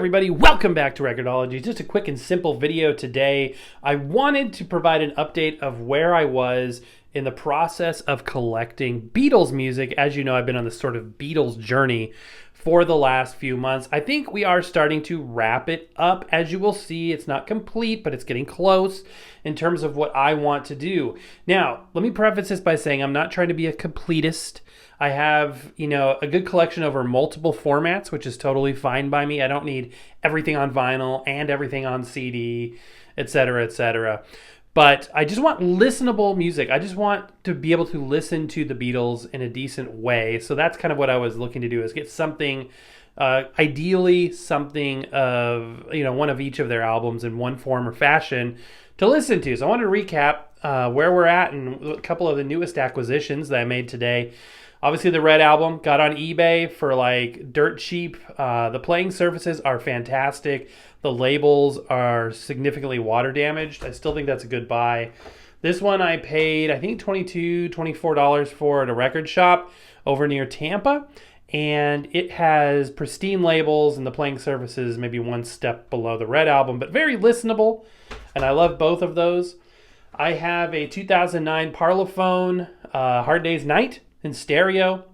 everybody? Welcome back to Record-ology. Just a quick and simple video today. I wanted to provide an update of where I was in the process of collecting Beatles music. As you know, I've been on this sort of Beatles journey for the last few months. I think we are starting to wrap it up. As you will see, it's not complete, but it's getting close in terms of what I want to do. Now, let me preface this by saying I'm not trying to be a completist. I have, a good collection over multiple formats, which is totally fine by me. I don't need everything on vinyl and everything on CD, etc., etc. But I just want listenable music. I just want to be able to listen to the Beatles in a decent way. So that's kind of what I was looking to do, is get something, ideally something of, one of each of their albums in one form or fashion to listen to. So I wanted to recap where we're at and a couple of the newest acquisitions that I made today. Obviously, the Red album got on eBay for like dirt cheap. The playing surfaces are fantastic. The labels are significantly water damaged. I still think that's a good buy. This one I paid, I think, $22, $24 for at a record shop over near Tampa. And it has pristine labels and the playing surfaces maybe one step below the Red album, but very listenable. And I love both of those. I have a 2009 Parlophone Hard Day's Night in stereo,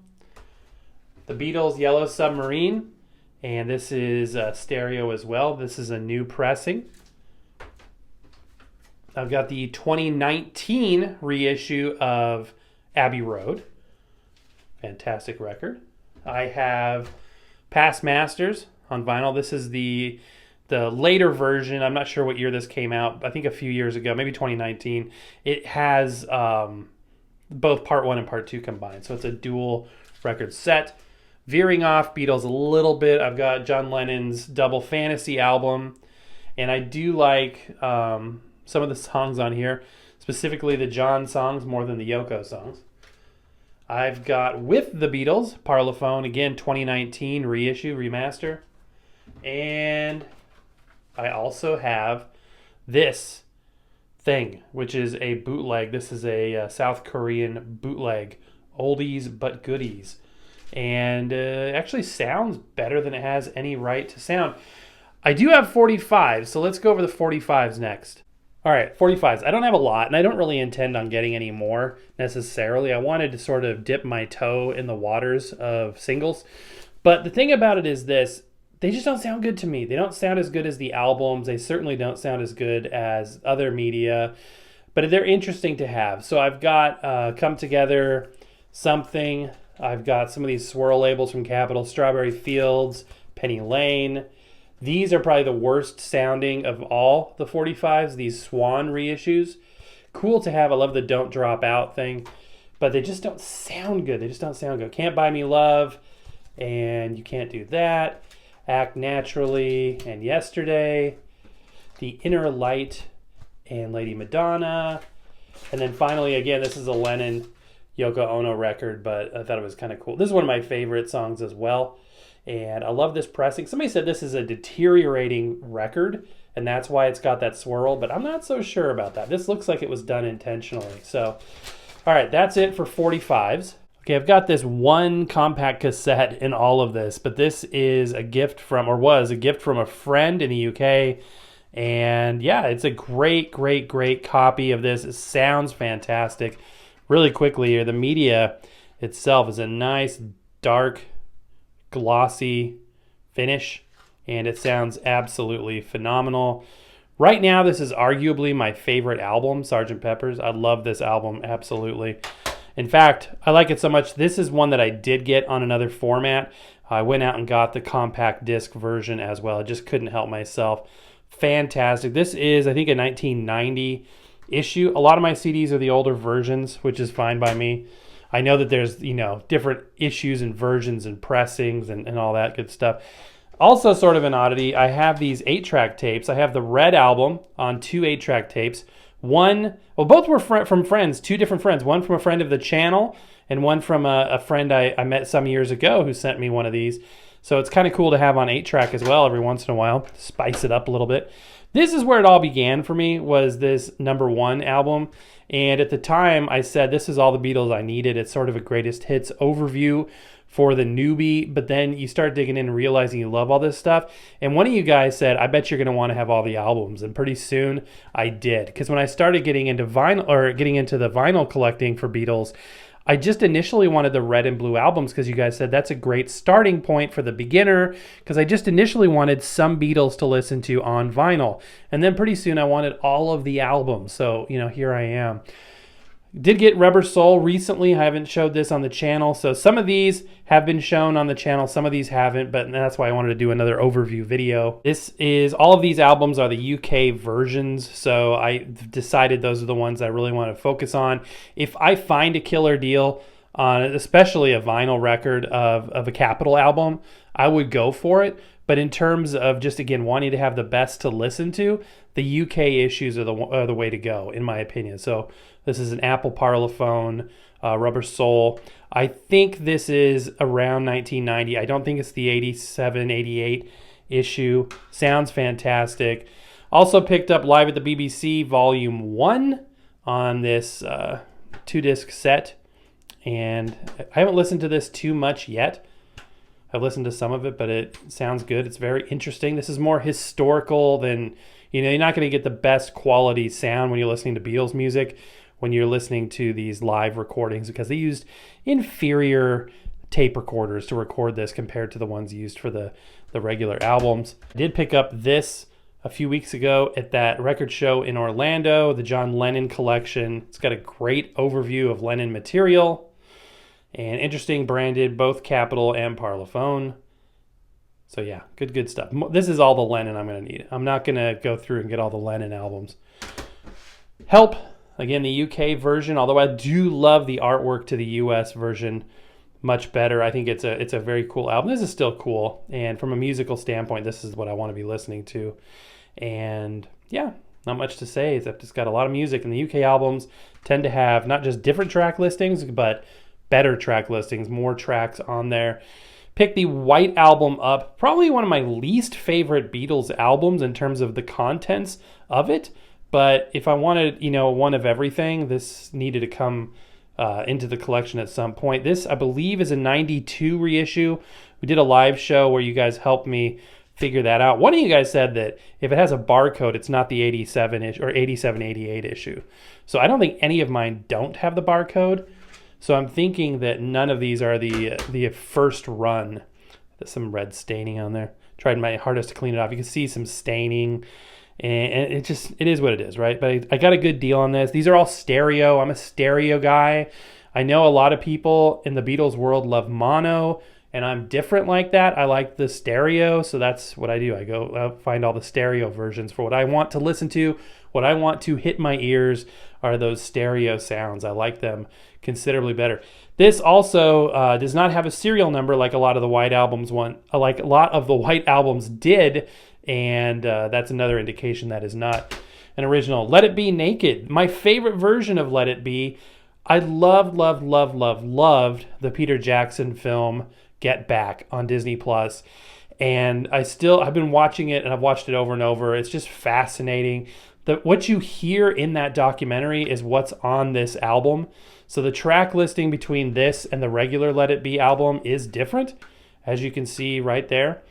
the Beatles Yellow Submarine, and this is stereo as well. This is a new pressing. I've got the 2019 reissue of Abbey Road, fantastic record. I have Past Masters on vinyl. This is the later version. I'm not sure what year this came out. I think a few years ago, maybe 2019. It has both part 1 and part 2 combined. So it's a dual record set. Veering off Beatles a little bit, I've got John Lennon's Double Fantasy album. And I do like some of the songs on here, specifically the John songs more than the Yoko songs. I've got With the Beatles, Parlophone, again, 2019 reissue, remaster. And I also have this thing, which is a bootleg. This is a South Korean bootleg, oldies but goodies, and actually sounds better than it has any right to sound. I do have 45s, so let's go over the 45s next. All right, 45s. I don't have a lot, and I don't really intend on getting any more necessarily. I wanted to sort of dip my toe in the waters of singles, but the thing about it is this: they just don't sound good to me. They don't sound as good as the albums. They certainly don't sound as good as other media, but they're interesting to have. So I've got Come Together, Something. I've got some of these swirl labels from Capitol, Strawberry Fields, Penny Lane. These are probably the worst sounding of all the 45s, these Swan reissues. Cool to have. I love the Don't Drop Out thing, but they just don't sound good. They just don't sound good. Can't Buy Me Love, and You Can't Do That. Act Naturally and Yesterday, The Inner Light and Lady Madonna. And then finally, again, this is a Lennon Yoko Ono record, but I thought it was kind of cool. This is one of my favorite songs as well, and I love this pressing. Somebody said this is a deteriorating record, and that's why it's got that swirl, but I'm not so sure about that. This looks like it was done intentionally. So, all right, that's it for 45s. Okay, I've got this one compact cassette in all of this, but this is a gift from, or was a gift from a friend in the UK. And yeah, it's a great, great, great copy of this. It sounds fantastic. Really quickly here, the media itself is a nice, dark, glossy finish, and it sounds absolutely phenomenal. Right now, this is arguably my favorite album, Sgt. Pepper's. I love this album, absolutely. In fact, I like it so much. This is one that I did get on another format. I went out and got the compact disc version as well. I just couldn't help myself. Fantastic. This is, I think, a 1990 issue. A lot of my CDs are the older versions, which is fine by me. I know that there's, different issues and versions and pressings and all that good stuff. Also, sort of an oddity, I have these 8-track tapes. I have the Red album on 2 8-track tapes. Both were from friends, 2 different friends. One from a friend of the channel and one from a friend I met some years ago who sent me one of these. So it's kind of cool to have on 8-track as well every once in a while, spice it up a little bit. This is where it all began for me, was this #1 album. And at the time, I said, this is all the Beatles I needed. It's sort of a greatest hits overview for the newbie, but then you start digging in and realizing you love all this stuff. And one of you guys said, I bet you're going to want to have all the albums. And pretty soon I did. Because when I started getting into vinyl, or getting into the vinyl collecting for Beatles, I just initially wanted the red and blue albums because you guys said that's a great starting point for the beginner, because I just initially wanted some Beatles to listen to on vinyl. And then pretty soon I wanted all of the albums. So, here I am. Did get Rubber Soul recently. I haven't showed this on the channel. So some of these have been shown on the channel. Some of these haven't, but that's why I wanted to do another overview video. All of these albums are the UK versions. So I decided those are the ones I really want to focus on. If I find a killer deal on especially a vinyl record of a Capitol album, I would go for it. But in terms of just, again, wanting to have the best to listen to, the UK issues are the way to go, in my opinion. So this is an Apple Parlophone, Rubber Soul. I think this is around 1990. I don't think it's the 87, 88 issue. Sounds fantastic. Also picked up Live at the BBC Volume 1 on this 2-disc set. And I haven't listened to this too much yet. I've listened to some of it, but it sounds good. It's very interesting. This is more historical than, you're not going to get the best quality sound when you're listening to Beatles music when you're listening to these live recordings, because they used inferior tape recorders to record this compared to the ones used for the regular albums. I did pick up this a few weeks ago at that record show in Orlando, the John Lennon collection. It's got a great overview of Lennon material. And interesting, branded, both Capitol and Parlophone. So yeah, good stuff. This is all the Lennon I'm going to need. I'm not going to go through and get all the Lennon albums. Help, again, the UK version, although I do love the artwork to the US version much better. I think it's a very cool album. This is still cool. And from a musical standpoint, this is what I want to be listening to. And yeah, not much to say, except it's got a lot of music. And the UK albums tend to have not just different track listings, but better track listings, more tracks on there. Picked the White Album up, probably one of my least favorite Beatles albums in terms of the contents of it. But if I wanted, one of everything, this needed to come into the collection at some point. This, I believe, is a 92 reissue. We did a live show where you guys helped me figure that out. One of you guys said that if it has a barcode, it's not the 87 issue or 87, 88 issue. So I don't think any of mine don't have the barcode. So I'm thinking that none of these are the first run. There's some red staining on there. Tried my hardest to clean it off. You can see some staining, and it is what it is, right? But I got a good deal on this. These are all stereo. I'm a stereo guy. I know a lot of people in the Beatles world love mono, and I'm different like that. I like the stereo, so that's what I do. I go find all the stereo versions for what I want to listen to. What I want to hit my ears are those stereo sounds. I like them considerably better. This also does not have a serial number like a lot of the White albums did, and that's another indication that is not an original. Let It Be Naked, my favorite version of Let It Be. I loved the Peter Jackson film Get Back on Disney Plus. And I've been watching it, and I've watched it over and over. It's just fascinating. What you hear in that documentary is what's on this album. So the track listing between this and the regular Let It Be album is different, as you can see right there.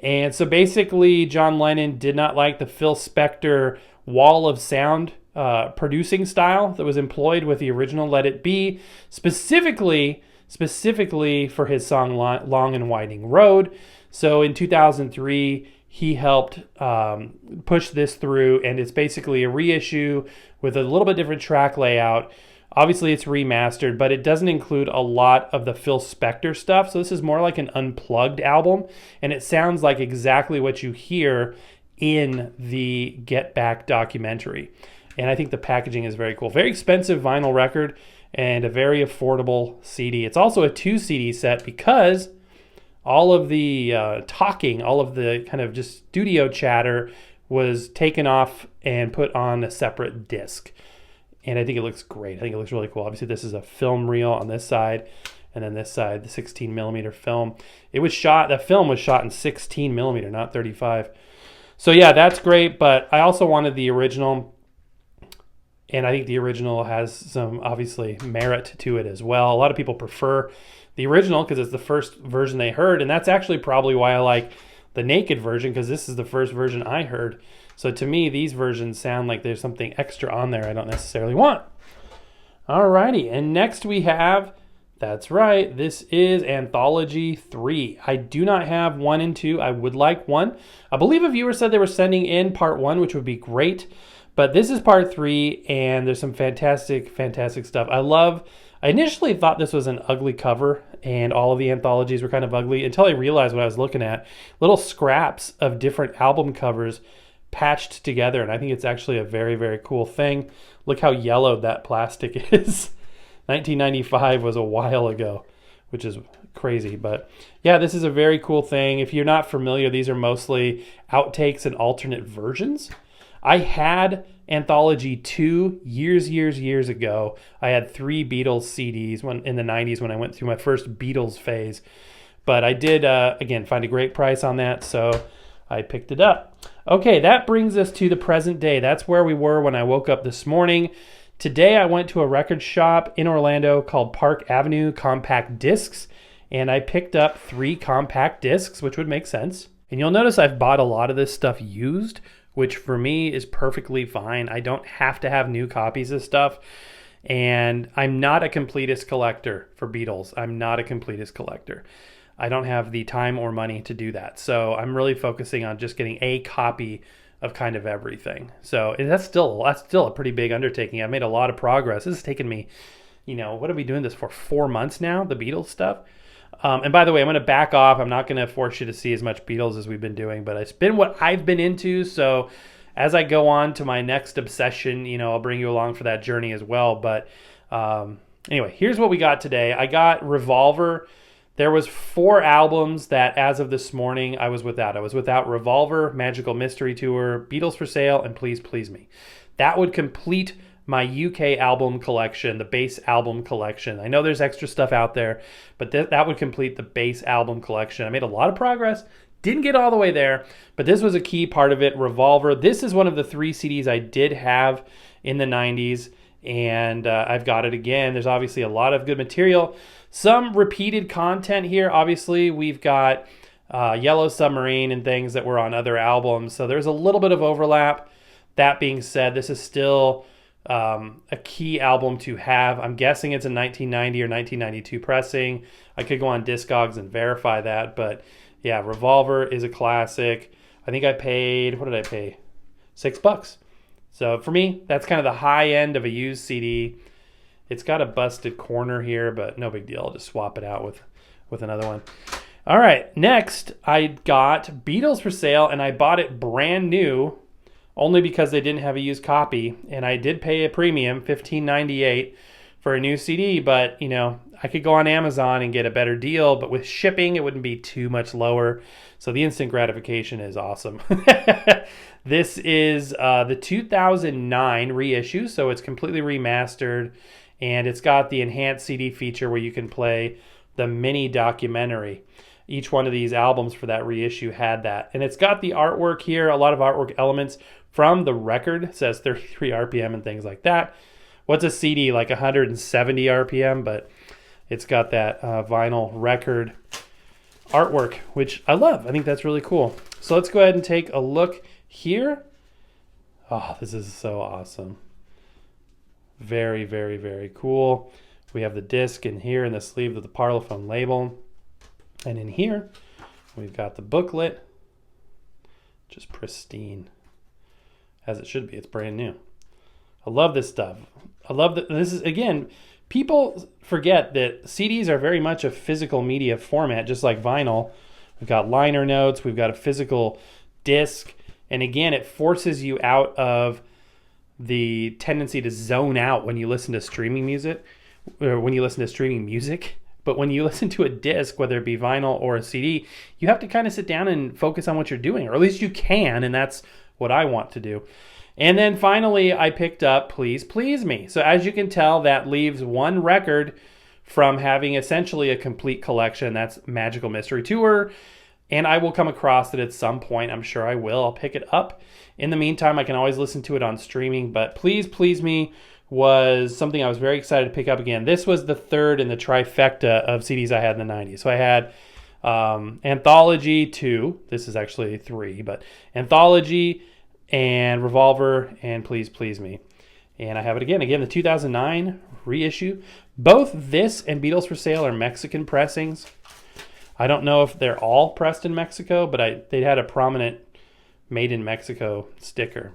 And so basically, John Lennon did not like the Phil Spector wall of sound producing style that was employed with the original Let It Be, specifically for his song Long and Winding Road. So in 2003, he helped push this through, and it's basically a reissue with a little bit different track layout. Obviously, it's remastered, but it doesn't include a lot of the Phil Spector stuff. So this is more like an unplugged album, and it sounds like exactly what you hear in the Get Back documentary. And I think the packaging is very cool. Very expensive vinyl record and a very affordable CD. It's also a 2 CD set because all of the talking, all of the kind of just studio chatter was taken off and put on a separate disc. And I think it looks great. I think it looks really cool. Obviously, this is a film reel on this side, and then this side, the 16 millimeter film. The film was shot in 16 millimeter, not 35. So yeah, that's great, but I also wanted the original, and I think the original has some, obviously, merit to it as well. A lot of people prefer the original because it's the first version they heard, and that's actually probably why I like the naked version, because this is the first version I heard. So to me, these versions sound like there's something extra on there I don't necessarily want. Alrighty, and next we have, that's right, this is Anthology 3. I do not have 1 and 2. I would like 1. I believe a viewer said they were sending in part 1, which would be great. But this is part 3, and there's some fantastic, fantastic stuff. I initially thought this was an ugly cover, and all of the anthologies were kind of ugly, until I realized what I was looking at. Little scraps of different album covers patched together, and I think it's actually a very, very cool thing. Look how yellowed that plastic is. 1995 was a while ago, which is crazy. But yeah, this is a very cool thing. If you're not familiar, these are mostly outtakes and alternate versions. I had Anthology 2 years ago. I had 3 Beatles CDs in the 90s when I went through my first Beatles phase. But I did, again, find a great price on that, so I picked it up. Okay, that brings us to the present day. That's where we were when I woke up this morning. Today I went to a record shop in Orlando called Park Avenue Compact Discs, and I picked up 3 compact discs, which would make sense. And you'll notice I've bought a lot of this stuff used, which for me is perfectly fine. I don't have to have new copies of stuff. And I'm not a completist collector for Beatles. I'm not a completist collector. I don't have the time or money to do that. So I'm really focusing on just getting a copy of kind of everything. So and that's still a pretty big undertaking. I've made a lot of progress. This has taken me, what are we doing this for? 4 months now, the Beatles stuff. And by the way, I'm going to back off. I'm not going to force you to see as much Beatles as we've been doing, but it's been what I've been into. So as I go on to my next obsession, I'll bring you along for that journey as well. But anyway, here's what we got today. I got Revolver. There was 4 albums that, as of this morning, I was without. I was without Revolver, Magical Mystery Tour, Beatles for Sale, and Please Please Me. That would complete my UK album collection, the base album collection. I know there's extra stuff out there, but that would complete the base album collection. I made a lot of progress. Didn't get all the way there, but this was a key part of it. Revolver. This is one of the 3 CDs I did have in the 90s, and I've got it again. There's obviously a lot of good material. Some repeated content here. Obviously, we've got Yellow Submarine and things that were on other albums, so there's a little bit of overlap. That being said, this is still a key album to have. I'm guessing it's a 1990 or 1992 pressing. I could go on Discogs and verify that, but yeah, Revolver is a classic. I think I paid, what did I pay? $6. So for me, that's kind of the high end of a used CD. It's got a busted corner here, but no big deal. I'll just swap it out with another one. All right, next I got Beatles for Sale, and I bought it brand new only because they didn't have a used copy, and I did pay a premium, $15.98 for a new CD, but I could go on Amazon and get a better deal, but with shipping it wouldn't be too much lower. So the instant gratification is awesome. This is the 2009 reissue, so it's completely remastered, and it's got the enhanced CD feature where you can play the mini documentary. Each one of these albums for that reissue had that. And it's got the artwork here, a lot of artwork elements from the record. It says 33 RPM and things like that. What's a CD? Like 170 RPM, but it's got that vinyl record artwork, which I love. I think that's really cool. So let's go ahead and take a look here. Oh, this is so awesome. Very, very, very cool. We have the disc in here in the sleeve of the Parlophone label. And in here, we've got the booklet. Just pristine. As it should be. It's brand new. I love this stuff. I love that. This is, again, people forget that CDs are very much a physical media format, just like vinyl. We've got liner notes. We've got a physical disc. And again, it forces you out of the tendency to zone out when you listen to streaming music, or when you listen to streaming music. But when you listen to a disc, whether it be vinyl or a CD, you have to kind of sit down and focus on what you're doing, or at least you can, and that's what I want to do. And then finally, I picked up Please Please Me. So as you can tell, that leaves one record from having essentially a complete collection. That's Magical Mystery Tour, And I will come across it at some point. I'm sure I will. I'll pick it up. In the meantime, I can always listen to it on streaming. But Please Please Me was something I was very excited to pick up again. This was the third in the trifecta of CDs I had in the 90s. So I had Anthology 2. This is actually 3. But Anthology and Revolver and Please Please Me. And I have it again. Again, the 2009 reissue. Both this and Beatles for Sale are Mexican pressings. I don't know if they're all pressed in Mexico, but they had a prominent Made in Mexico sticker.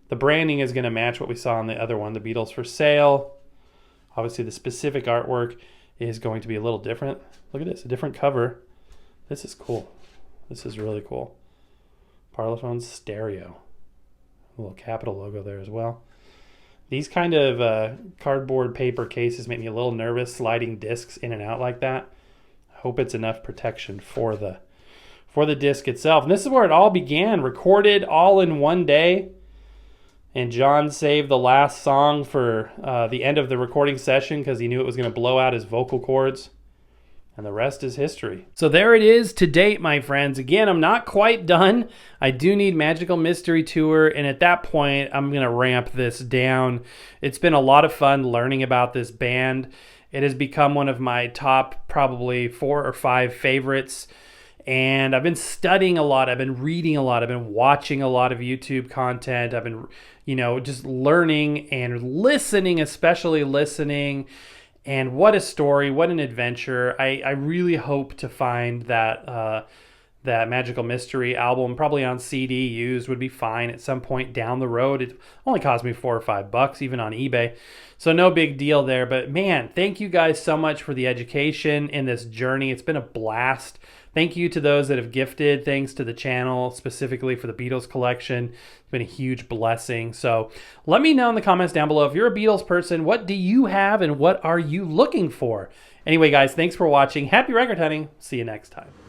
The branding is going to match what we saw on the other one, the Beatles for Sale. Obviously, the specific artwork is going to be a little different. Look at this, a different cover. This is cool. This is really cool. Parlophone stereo. A little Capital logo there as well. These kind of cardboard paper cases make me a little nervous, sliding discs in and out like that. I hope it's enough protection for the disc itself. And this is where it all began, recorded all in one day. And John saved the last song for the end of the recording session because he knew it was going to blow out his vocal cords. And the rest is history. So there it is to date, my friends. Again, I'm not quite done. I do need Magical Mystery Tour, and at that point, I'm going to ramp this down. It's been a lot of fun learning about this band. It has become one of my top probably 4 or 5 favorites. And I've been studying a lot. I've been reading a lot. I've been watching a lot of YouTube content. I've been, just learning and listening, especially listening. And what a story, what an adventure. I really hope to find that Magical Mystery album, probably on CD used, would be fine at some point down the road. It only cost me $4 or $5, even on eBay. So no big deal there. But man, thank you guys so much for the education in this journey. It's been a blast. Thank you to those that have gifted things to the channel, specifically for the Beatles collection. It's been a huge blessing. So let me know in the comments down below, if you're a Beatles person, what do you have and what are you looking for? Anyway, guys, thanks for watching. Happy record hunting. See you next time.